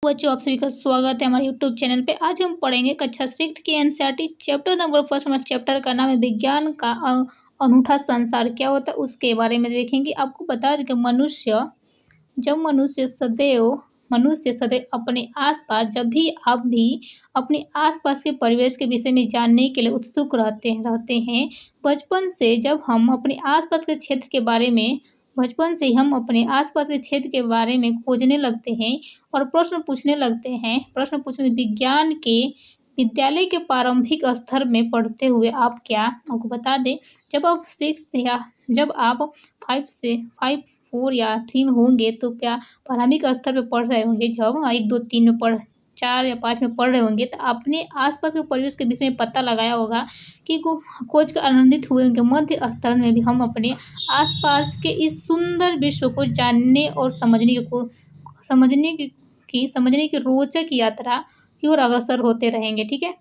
बच्चों, आप सभी का स्वागत है हमारे यूट्यूब चैनल पे। आज हम पढ़ेंगे कक्षा 6 के एनसीईआरटी चैप्टर नंबर 1। हमारे चैप्टर का नाम है विज्ञान का अनूठा संसार क्या होता है उसके बारे में देखेंगे। आपको बता दें कि मनुष्य सदैव अपने आसपास जब भी आप भी अपने आसपास के परिवेश के विषय में जानने के लिए उत्सुक रहते हैं। बचपन से ही हम अपने आसपास के क्षेत्र के बारे में खोजने लगते हैं और प्रश्न पूछने लगते हैं। विज्ञान के विद्यालय के प्रारंभिक स्तर में पढ़ते हुए आपको बता दें, जब आप 4 या 3 होंगे तो क्या प्रारंभिक स्तर पे पढ़ रहे होंगे। जब 1 2 3 में 4 या 5 में पढ़ रहे होंगे तो अपने आसपास के परिवेश के विषय में पता लगाया होगा कि खोज कर आनंदित हुए होंगे। मध्य स्तर में भी हम अपने आसपास के इस सुंदर विश्व को जानने और समझने की रोचक यात्रा की ओर अग्रसर होते रहेंगे। ठीक है,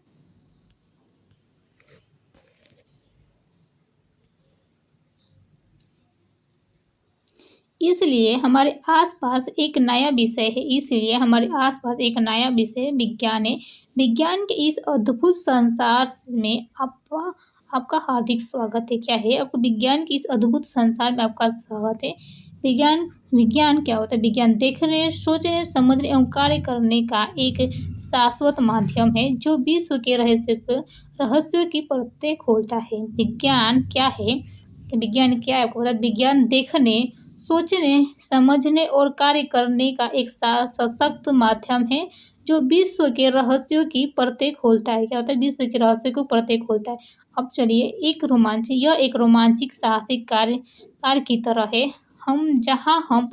इसलिए हमारे आसपास एक नया विषय विज्ञान है। विज्ञान के इस अद्भुत संसार में आपका हार्दिक स्वागत है। क्या है? आपको विज्ञान के इस अद्भुत संसार में आपका स्वागत है। विज्ञान क्या होता है? विज्ञान देखने, सोचने, समझने एवं कार्य करने का एक शाश्वत माध्यम है जो विश्व के रहस्यों की परतें खोलता है। विज्ञान क्या है? आपको बता, विज्ञान देखने, सोचने, समझने और कार्य करने का एक सशक्त माध्यम है जो विश्व के रहस्यों की परतें खोलता है। क्या होता है? विश्व के रहस्यों को परतें खोलता है। अब चलिए, यह एक रोमांचक साहसिक कार्य की तरह है। जहाँ हम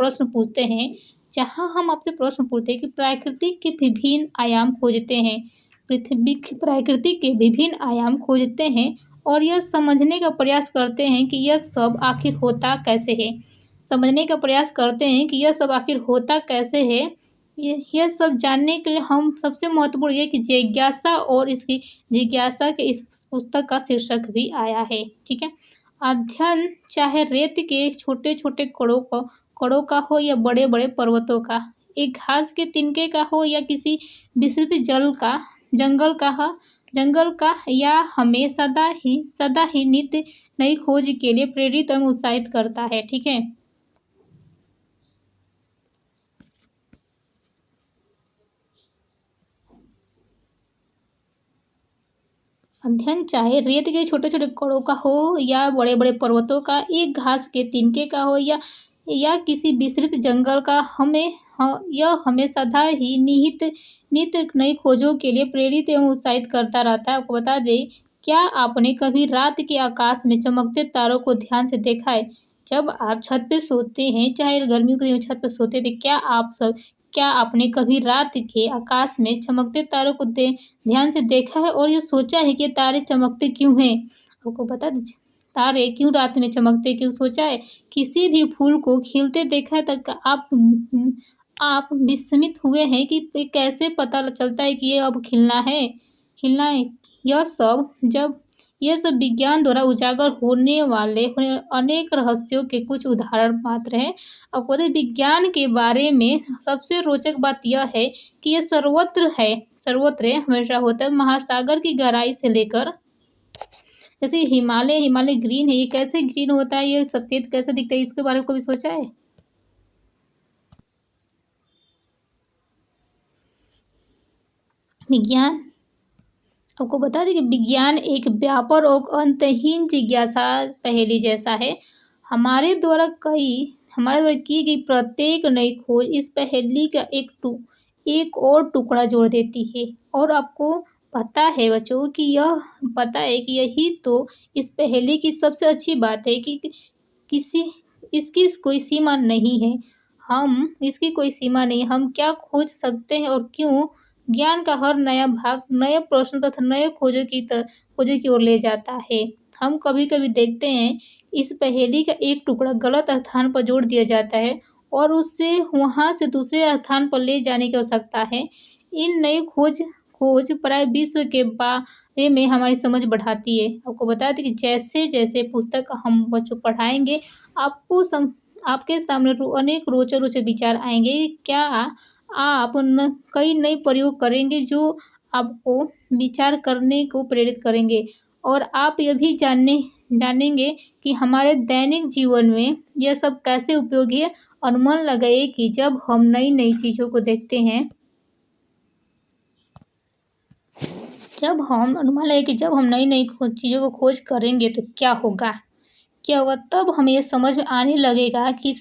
आपसे प्रश्न पूछते हैं कि प्रकृति के विभिन्न आयाम खोजते हैं और यह समझने का प्रयास करते हैं कि यह सब आखिर होता कैसे है। यह सब जानने के लिए हम सबसे महत्वपूर्ण यह कि जिज्ञासा और इसकी जिज्ञासा के इस पुस्तक का शीर्षक भी आया है। ठीक है, अध्ययन चाहे रेत के छोटे छोटे कणों का हो या बड़े बड़े पर्वतों का, एक घास के तिनके का हो या किसी विस्तृत जंगल का, या हमें सदा ही नित्य नई खोज के लिए प्रेरित एवं उत्साहित करता है। ठीक है, अध्ययन चाहे रेत के छोटे छोटे कणों का हो या बड़े बड़े पर्वतों का, एक घास के तिनके का हो या किसी विस्तृत जंगल का, यह हमें सदा ही नित्य नई खोजों के लिए प्रेरित एवं उत्साहित करता रहता है। आपको बता दें, क्या आपने कभी रात के आकाश में चमकते तारों को ध्यान से देखा है? जब आप छत पे सोते हैं, चाहे गर्मियों के दिन छत पे सोते थे, क्या आपने कभी रात के आकाश में चमकते तारों को ध्यान से देखा है और ये सोचा है कि तारे चमकते क्यों हैं? आपको बता दीजिए, तारे क्यों रात में चमकते, क्यों सोचा है? किसी भी फूल को खिलते देखा है तो आप विस्मित हुए हैं कि कैसे पता चलता है कि ये अब खिलना है। यह सब विज्ञान द्वारा उजागर होने वाले अनेक रहस्यों के कुछ उदाहरण मात्र हैं। अब विज्ञान के बारे में सबसे रोचक बात यह है कि यह सर्वत्र हमेशा होता है। महासागर की गहराई से लेकर, जैसे हिमालय ग्रीन है, ये कैसे ग्रीन होता है, ये सफेद कैसे दिखता है, इसके बारे में कभी सोचा है? विज्ञान, आपको बता दें कि विज्ञान एक व्यापक और अंतहीन जिज्ञासा पहेली जैसा है। हमारे द्वारा की गई प्रत्येक नई खोज इस पहेली का एक और टुकड़ा जोड़ देती है। और आपको पता है बच्चों कि यही तो इस पहेली की सबसे अच्छी बात है कि इसकी कोई सीमा नहीं है। हम क्या खोज सकते हैं और क्यों। ज्ञान का हर नया भाग नए प्रश्न तथा नए खोजों की ओर ले जाता है। हम कभी कभी देखते हैं इस पहेली का एक टुकड़ा गलत स्थान पर जोड़ दिया जाता है और उससे वहां से दूसरे स्थान पर ले जाने की आवश्यकता है। इन नई खोज प्राय विश्व के बारे में हमारी समझ बढ़ाती है। आपको बता दें कि जैसे जैसे पुस्तक हम बच्चों पढ़ाएंगे, आपके सामने अनेक रोचक विचार आएंगे। क्या आप कई नए प्रयोग करेंगे जो आपको विचार करने को प्रेरित करेंगे, और आप यह भी जानेंगे कि हमारे दैनिक जीवन में यह सब कैसे उपयोगी है। अनुमान लगाइए कि जब हम नई नई चीज़ों को देखते हैं, जब हम नई नई चीज़ों को खोज करेंगे तो क्या होगा, तब हमें ये समझ में आने लगेगा कि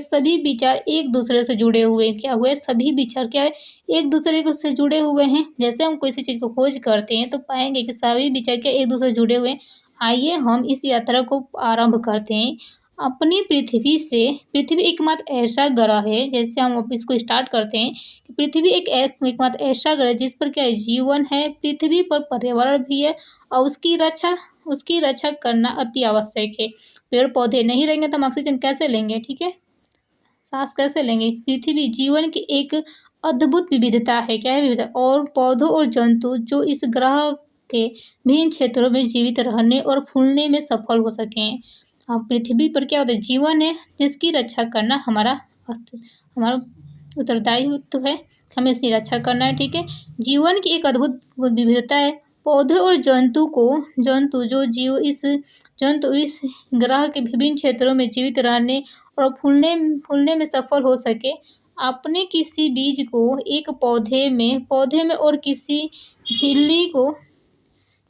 सभी विचार एक दूसरे से जुड़े हुए हैं। क्या हुए, सभी विचार क्या है, एक दूसरे को से जुड़े हुए हैं। जैसे हम किसी चीज़ को खोज करते हैं तो पाएंगे कि सभी विचार क्या एक दूसरे से जुड़े हुए हैं। आइए हम इस यात्रा को आरंभ करते हैं। अपनी पृथ्वी एकमात्र ऐसा ग्रह है, जैसे हम अब इसको स्टार्ट करते हैं कि पृथ्वी एकमात्र ऐसा ग्रह है जिस पर क्या है, जीवन है। पृथ्वी पर पर्यावरण भी है और उसकी रक्षा करना अति आवश्यक है। पेड़ पौधे नहीं रहेंगे तो हम ऑक्सीजन कैसे लेंगे, ठीक है, सांस कैसे लेंगे। पृथ्वी जीवन की एक अद्भुत विविधता है। क्या है विविधता, और पौधों और जंतु जो इस ग्रह के विभिन्न क्षेत्रों में जीवित रहने और फूलने में सफल हो सकें। पृथ्वी पर क्या होता है, जीवन है जिसकी रक्षा करना हमारा उत्तरदायित्व है। हमें इसकी रक्षा करना है, ठीक है। जीवन की एक अद्भुत विविधता है। पौधे और जंतु इस ग्रह के विभिन्न क्षेत्रों में जीवित रहने और फूलने में सफल हो सके। आपने किसी बीज को एक पौधे में और किसी झिल्ली को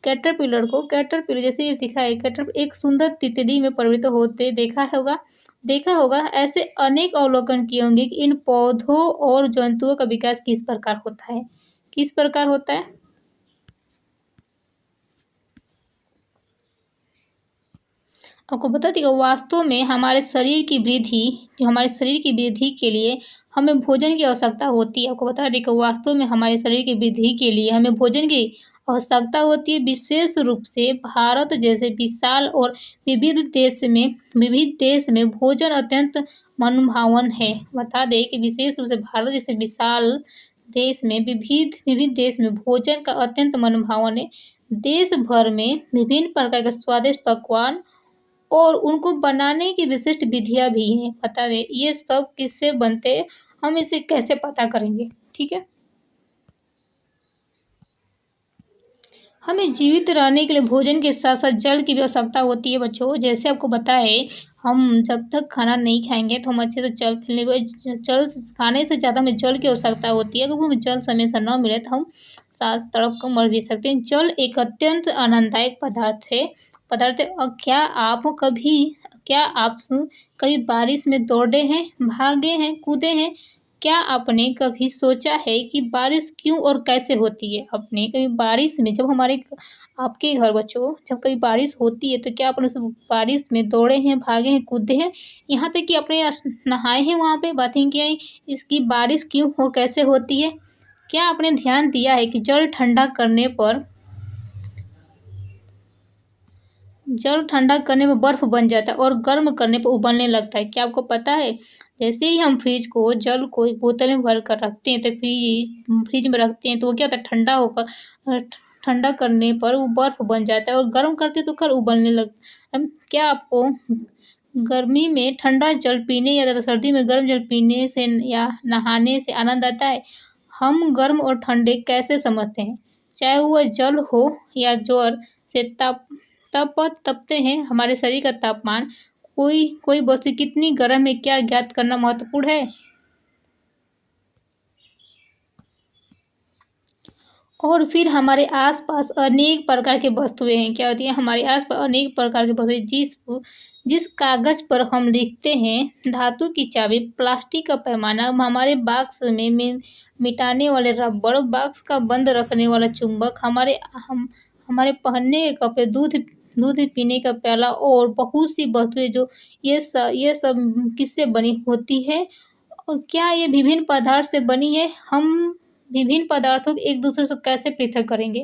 कैटरपिलर जैसे ये दिखा है, एक सुंदर तितली में परिवर्तित होते देखा होगा। ऐसे अनेक अवलोकन किए होंगे कि इन पौधों और जंतुओं का विकास किस प्रकार होता है। आपको बता दें कि वास्तव में हमारे शरीर की वृद्धि के लिए हमें भोजन की आवश्यकता होती है। आपको बता दें कि वास्तव में हमारे शरीर की वृद्धि के लिए हमें भोजन की आवश्यकता होती है। विशेष रूप से भारत जैसे विशाल और विविध देश में भोजन अत्यंत मनभावन है। बता दें कि विशेष रूप से भारत जैसे विशाल देश में विविध देश में भोजन का अत्यंत मनभावन है। देश भर में विभिन्न प्रकार के स्वादिष्ट पकवान और उनको बनाने की विशिष्ट विधियां भी हैं। बता दें ये सब किससे बनते हैं, हम इसे कैसे पता करेंगे, ठीक है। हमें जीवित रहने के लिए भोजन के साथ साथ जल की भी आवश्यकता होती है बच्चों। जैसे आपको पता है, हम जब तक खाना नहीं खाएंगे तो हम अच्छे से जल खाने से ज़्यादा हमें जल की आवश्यकता होती है। अगर हमें जल समय से न मिले तो हम सांस तड़प कर मर भी सकते हैं। जल एक अत्यंत आनंददायक पदार्थ है। और क्या आप कभी बारिश में दौड़े हैं, भागे हैं, कूदे हैं? क्या आपने कभी सोचा है कि बारिश क्यों और कैसे होती है? आपने कभी बारिश में आपके घर बच्चों जब कभी बारिश होती है तो क्या आपने उस बारिश में दौड़े हैं, भागे हैं, कूदे हैं, यहाँ तक कि अपने नहाए हैं, वहाँ पे बातें किया है इसकी बारिश क्यों और कैसे होती है? क्या आपने ध्यान दिया है कि जल ठंडा करने पर बर्फ बन जाता है और गर्म करने पर उबलने लगता है। क्या आपको पता है, जैसे ही हम जल को एक बोतल में भर कर रखते हैं तो फ्रिज में रखते हैं तो वो क्या होता है, ठंडा करने पर वो बर्फ बन जाता है और गर्म करते तो उबलने लगता है। क्या आपको गर्मी में ठंडा जल पीने या सर्दी में गर्म जल पीने से या नहाने से आनंद आता है? हम गर्म और ठंडे कैसे समझते हैं, चाहे वह जल हो या ज्वर से तपते हैं हमारे शरीर का तापमान। कोई वस्तु कितनी गर्म है क्या ज्ञात करना महत्वपूर्ण है। और फिर हमारे आसपास अनेक प्रकार की वस्तुएं हैं। क्या होती है, हमारे आसपास अनेक प्रकार की वस्तुएं जिस कागज पर हम लिखते हैं, धातु की चाबी, प्लास्टिक का पैमाना, हमारे बॉक्स में मिटाने वाले रबड़, बॉक्स का बंद रखने वाला चुंबक, हमारे पहनने के कपड़े, दूध पीने का प्याला और बहुत सी वस्तुएं जो ये सब किससे बनी होती है और क्या ये विभिन्न पदार्थ से बनी है। हम विभिन्न पदार्थों को एक दूसरे से कैसे पृथक करेंगे,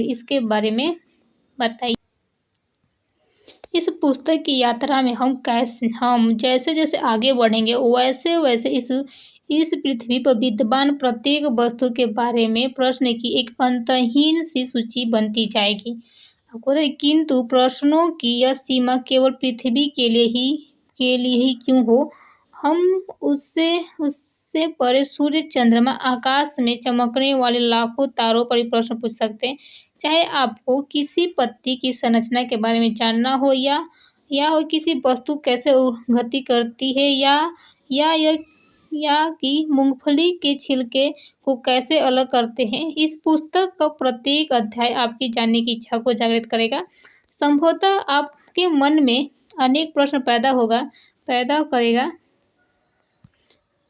इसके बारे में बताइए। इस पुस्तक की यात्रा में हम जैसे जैसे आगे बढ़ेंगे वैसे वैसे इस पृथ्वी पर विद्यमान प्रत्येक वस्तु के बारे में प्रश्न की एक अंतहीन सी सूची बनती जाएगी। आपको किंतु प्रश्नों की यह सीमा केवल पृथ्वी के लिए ही क्यों हो, हम उससे उससे परे सूर्य, चंद्रमा, आकाश में चमकने वाले लाखों तारों पर भी प्रश्न पूछ सकते हैं। चाहे आपको किसी पत्ती की संरचना के बारे में जानना हो, या हो किसी वस्तु कैसे गति करती है, या यह या कि मूंगफली के छिलके को कैसे अलग करते हैं। इस पुस्तक का प्रत्येक अध्याय आपकी जानने की इच्छा को जागृत करेगा। संभवतः आपके मन में अनेक प्रश्न पैदा करेगा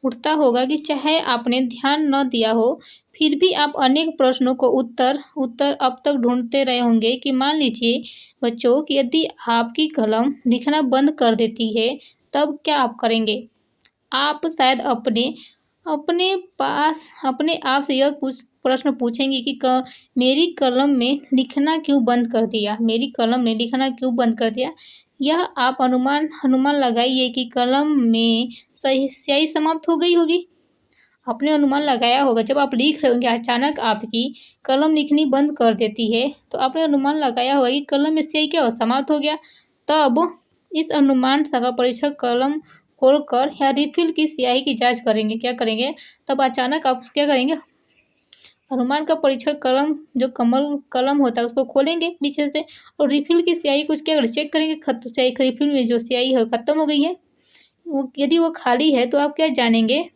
उठता होगा कि चाहे आपने ध्यान न दिया हो, फिर भी आप अनेक प्रश्नों को उत्तर उत्तर अब तक ढूंढते रहे होंगे। कि मान लीजिए बच्चों कि यदि आपकी कलम लिखना बंद कर देती है, तब क्या आप करेंगे? आप शायद अपने अपने पास अपने आप से यह प्रश्न पूछेंगे कि मेरी कलम में लिखना क्यों बंद कर दिया? मेरी कलम ने लिखना क्यों बंद कर दिया? यह आप अनुमान लगाइए कि कलम में स्याही समाप्त हो गई होगी। आपने अनुमान लगाया होगा, जब आप लिख रहे होंगे अचानक आपकी कलम लिखनी बंद कर देती है, तो आपने अनुमान लगाया होगा कि कलम में स्याही क्या हो, समाप्त हो गया। तब इस अनुमान का परीक्षण कलम खोलकर या रिफिल की स्याही की जांच करेंगे। क्या करेंगे? तब अचानक आप क्या करेंगे? अनुमान का परीक्षण कलम होता है उसको खोलेंगे पीछे से, और रिफिल की स्याही कुछ क्या करें, चेक करेंगे स्याही रिफिल में जो स्याही है खत्म हो गई है, यदि वो खाली है तो आप क्या जानेंगे?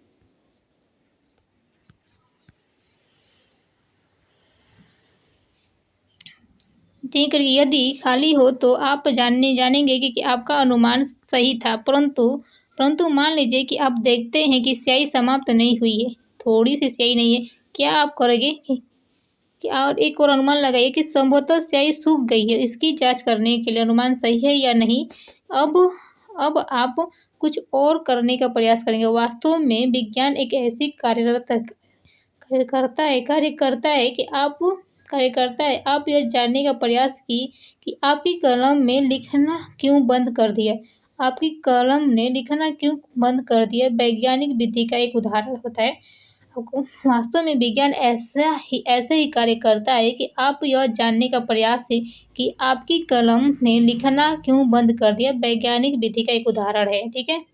ठीक है, यदि खाली हो तो आप जानेंगे कि आपका अनुमान सही था। परंतु मान लीजिए कि आप देखते हैं कि स्याही समाप्त नहीं हुई है, थोड़ी सी स्याही नहीं है। क्या आप करेंगे कि और एक और अनुमान लगाइए कि संभवतः स्याही सूख गई है। इसकी जांच करने के लिए अनुमान सही है या नहीं। अब आप कुछ और करने का प्रयास करेंगे। वास्तव में विज्ञान एक ऐसी कार्य करता है आप यह जानने का प्रयास कि आपकी कलम में लिखना क्यों बंद कर दिया। आपकी कलम ने लिखना क्यों बंद कर दिया वैज्ञानिक विधि का एक उदाहरण होता है। वास्तव में विज्ञान ऐसे ही कार्य करता है कि आप यह जानने का प्रयास है कि आपकी कलम ने लिखना क्यों बंद कर दिया वैज्ञानिक विधि का एक उदाहरण है। ठीक है,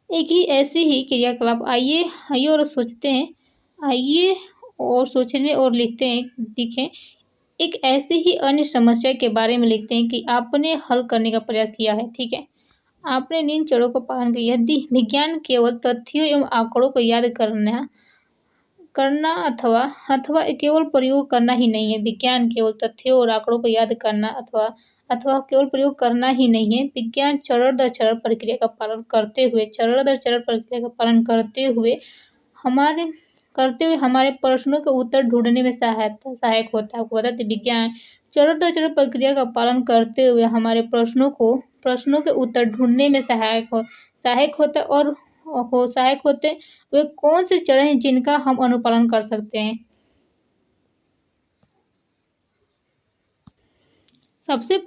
एक ही ऐसी ही क्रियाकलाप आइए और सोचने और लिखें। एक ऐसी ही अन्य समस्या के बारे में लिखते हैं कि आपने हल करने का प्रयास किया है। ठीक है, आपने इन चरणों का पालन किया। यदि विज्ञान केवल तथ्यों एवं आंकड़ों को याद करना अथवा केवल प्रयोग करना ही नहीं है। विज्ञान केवल तथ्यों और आंकड़ों को याद करना अथवा केवल प्रयोग करना ही नहीं है। विज्ञान चरण दर चरण प्रक्रिया का पालन करते हुए हमारे प्रश्नों के उत्तर ढूंढने में सहायक होता है। आपको बता दें, विज्ञान चरण दर चरण प्रक्रिया का पालन करते हुए हमारे प्रश्नों के उत्तर ढूंढने में सहायक होते। वे कौन से चरण हैं जिनका हम अनुपालन कर सकते हैं? सबसे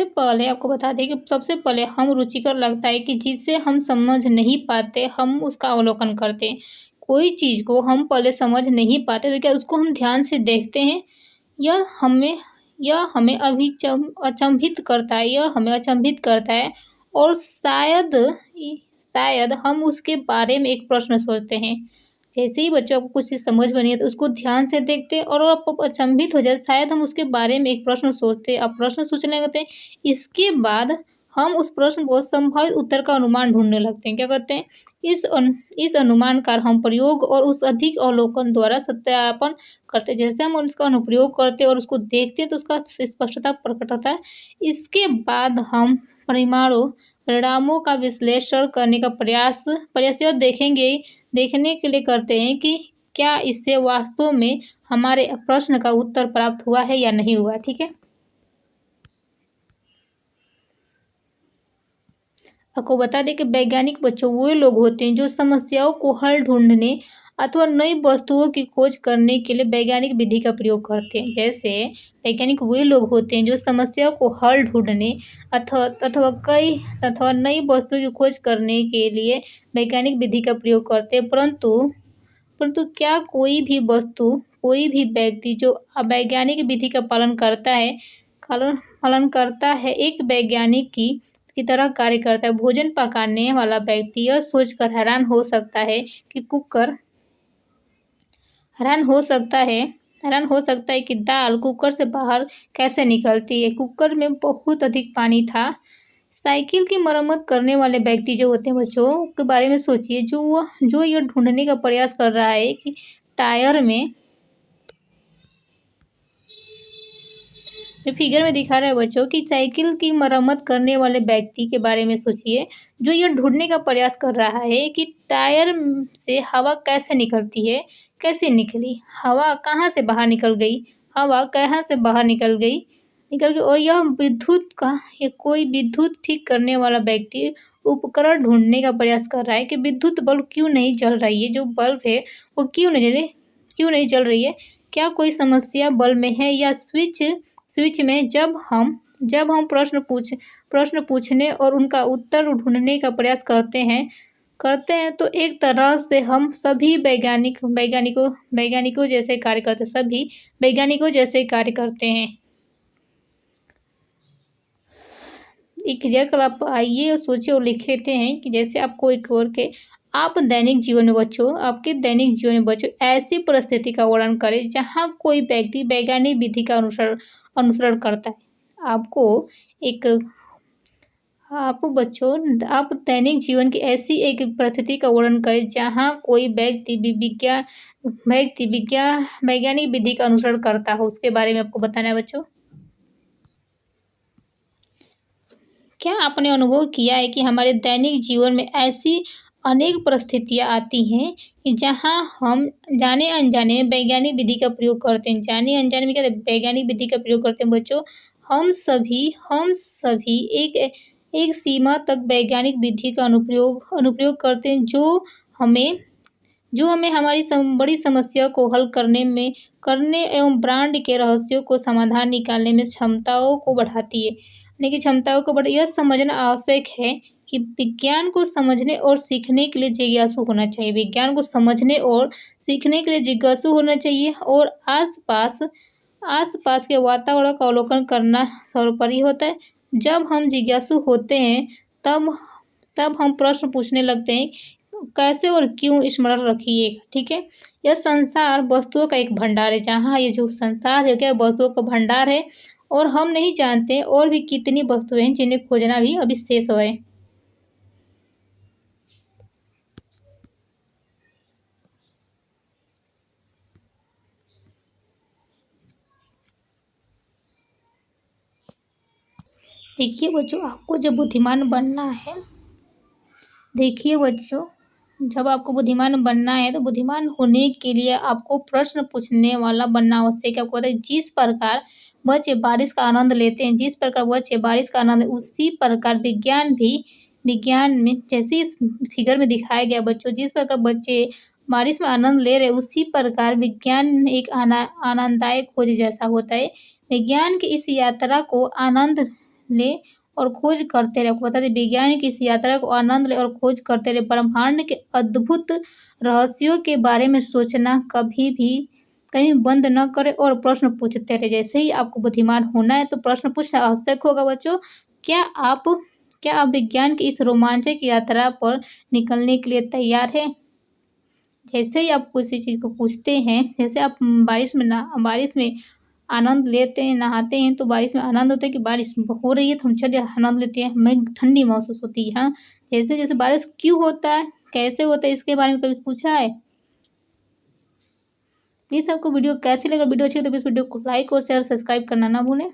पहले आपको बता दें कि सबसे पहले हम रुचिकर लगता है कि जिसे हम समझ नहीं पाते हम उसका अवलोकन करते हैं। कोई चीज़ को हम पहले समझ नहीं पाते तो क्या उसको हम ध्यान से देखते हैं। यह हमें अचंभित करता है और शायद हम उसके बारे में एक प्रश्न सोचते हैं। जैसे ही बच्चों को कुछ चीज़ समझ में नहीं है तो उसको ध्यान से देखते हैं और आप अचंभित हो जाए, शायद हम उसके बारे में एक प्रश्न सोचते हैं। अब प्रश्न सोचने लगते हैं, इसके बाद हम उस प्रश्न को संभावित उत्तर का अनुमान ढूंढने लगते हैं। क्या करते हैं? इस अनुमान का हम प्रयोग और उस अधिक अवलोकन द्वारा सत्यापन करते हैं। जैसे हम उसका अनुप्रयोग करते हैं और उसको देखते हैं तो उसका स्पष्टता प्रकट होता है। इसके बाद हम परिणामों का विश्लेषण करने का प्रयास यह देखने के लिए करते हैं कि क्या इससे वास्तव में हमारे प्रश्न का उत्तर प्राप्त हुआ है या नहीं हुआ। ठीक है, आपको बता दें कि वैज्ञानिक बच्चों वे लोग होते हैं जो समस्याओं को हल ढूंढने अथवा नई वस्तुओं की खोज करने के लिए वैज्ञानिक विधि का प्रयोग करते हैं। जैसे वैज्ञानिक वे लोग होते हैं जो समस्याओं को हल ढूंढने अथवा नई वस्तुओं की खोज करने के लिए वैज्ञानिक विधि का प्रयोग करते हैं। परंतु क्या कोई भी व्यक्ति जो वैज्ञानिक विधि का पालन करता है पालन पालन करता है, एक वैज्ञानिक की तरह कार्य करता है। भोजन पकाने वाला व्यक्ति यह सोचकर हैरान हो सकता है कि दाल कुकर से बाहर कैसे निकलती है। कुकर में बहुत अधिक पानी था। साइकिल की मरम्मत करने वाले व्यक्ति जो होते हैं बच्चों के बारे में सोचिए, जो यह ढूंढने का प्रयास कर रहा है कि टायर में फिगर में दिखा रहा है बच्चों कि साइकिल की मरम्मत करने वाले व्यक्ति के बारे में सोचिए, जो यह ढूंढने का प्रयास कर रहा है कि टायर से हवा कैसे निकलती है, कैसे निकली, हवा कहाँ से बाहर निकल गई, हवा कहाँ से बाहर निकल गई और यह कोई विद्युत ठीक करने वाला व्यक्ति उपकरण ढूंढने का प्रयास कर रहा है कि विद्युत बल्ब क्यों नहीं जल रही है, जो बल्ब है वो क्यों नहीं जल रही है, क्या कोई समस्या बल्ब में है या स्विच में। जब हम प्रश्न पूछने और उनका उत्तर ढूंढने का प्रयास करते हैं तो एक तरह से हम सभी वैज्ञानिकों जैसे कार्य करते हैं। एक क्रियाकलाप आइए और सोचिए और लिख लेते हैं कि जैसे आपको एक और के आपके दैनिक जीवन में बच्चों ऐसी परिस्थिति का वर्णन करें जहां कोई व्यक्ति वैज्ञानिक विधि का अनुसरण करता है। आप दैनिक जीवन की ऐसी एक परिस्थिति का वर्णन करें जहां कोई व्यक्ति वैज्ञानिक विधि का अनुसरण करता हो, उसके बारे में आपको बताना है बच्चों। क्या आपने अनुभव किया है कि हमारे दैनिक जीवन में ऐसी अनेक परिस्थितियां आती हैं कि जहां हम जाने अनजाने में वैज्ञानिक विधि का प्रयोग करते हैं। जाने अनजाने में क्या वैज्ञानिक विधि का प्रयोग करते हैं बच्चों। हम सभी एक सीमा तक वैज्ञानिक विधि का अनुप्रयोग करते हैं, जो हमें हमारी बड़ी समस्या को हल करने एवं ब्रह्मांड के रहस्यों को समाधान निकालने में क्षमताओं को बढ़ाती है। यह समझना आवश्यक है कि विज्ञान को समझने और सीखने के लिए जिज्ञासु होना चाहिए। विज्ञान को समझने और सीखने के लिए जिज्ञासु होना चाहिए और आसपास के वातावरण का अवलोकन करना सर्वोपरि होता है। जब हम जिज्ञासु होते हैं तब हम प्रश्न पूछने लगते हैं, कैसे और क्यों, स्मरण रखिएगा, ठीक है। यह संसार वस्तुओं का एक भंडार है। जहाँ ये जो संसार है क्या वस्तुओं का भंडार है और हम नहीं जानते और भी कितनी वस्तुएं हैं जिन्हें खोजना भी अभी शेष है। देखिए बच्चों, आपको जब बुद्धिमान बनना है, जब आपको बुद्धिमान बनना है तो बुद्धिमान होने के लिए आपको प्रश्न पूछने वाला बनना आवश्यक है। आपको पता है जिस प्रकार बच्चे बारिश का आनंद लेते हैं, उसी प्रकार विज्ञान में जैसे इस फिगर में दिखाया गया बच्चों, जिस प्रकार बच्चे बारिश में आनंद ले रहे उसी प्रकार विज्ञान एक आनंददायक खोज जैसा होता है। विज्ञान की इस यात्रा को आनंद ले और खोज करते रहे। बता दें, विज्ञान की इस यात्रा को आनंद ले और खोज करते रहे। ब्रह्मांड के अद्भुत रहस्यों के बारे में सोचना कहीं बंद न करें और प्रश्न पूछते रहे। जैसे ही आपको बुद्धिमान होना है तो प्रश्न पूछना आवश्यक होगा बच्चों। क्या आप विज्ञान की इस रोमांचक यात्रा पर निकलने के लिए तैयार हैं? जैसे ही आप किसी चीज़ को पूछते हैं, जैसे आप बारिश में आनंद लेते हैं, नहाते हैं तो बारिश में आनंद होता है कि बारिश हो रही है तो हम चलिए आनंद लेते हैं, हमें ठंडी महसूस होती है। हाँ, जैसे बारिश क्यों होता है, कैसे होता है, इसके बारे में कभी पूछा है? प्लीज़ आपको वीडियो कैसी लगा, वीडियो अच्छी लगे तो इस वीडियो को लाइक और शेयर सब्सक्राइब करना ना भूलें।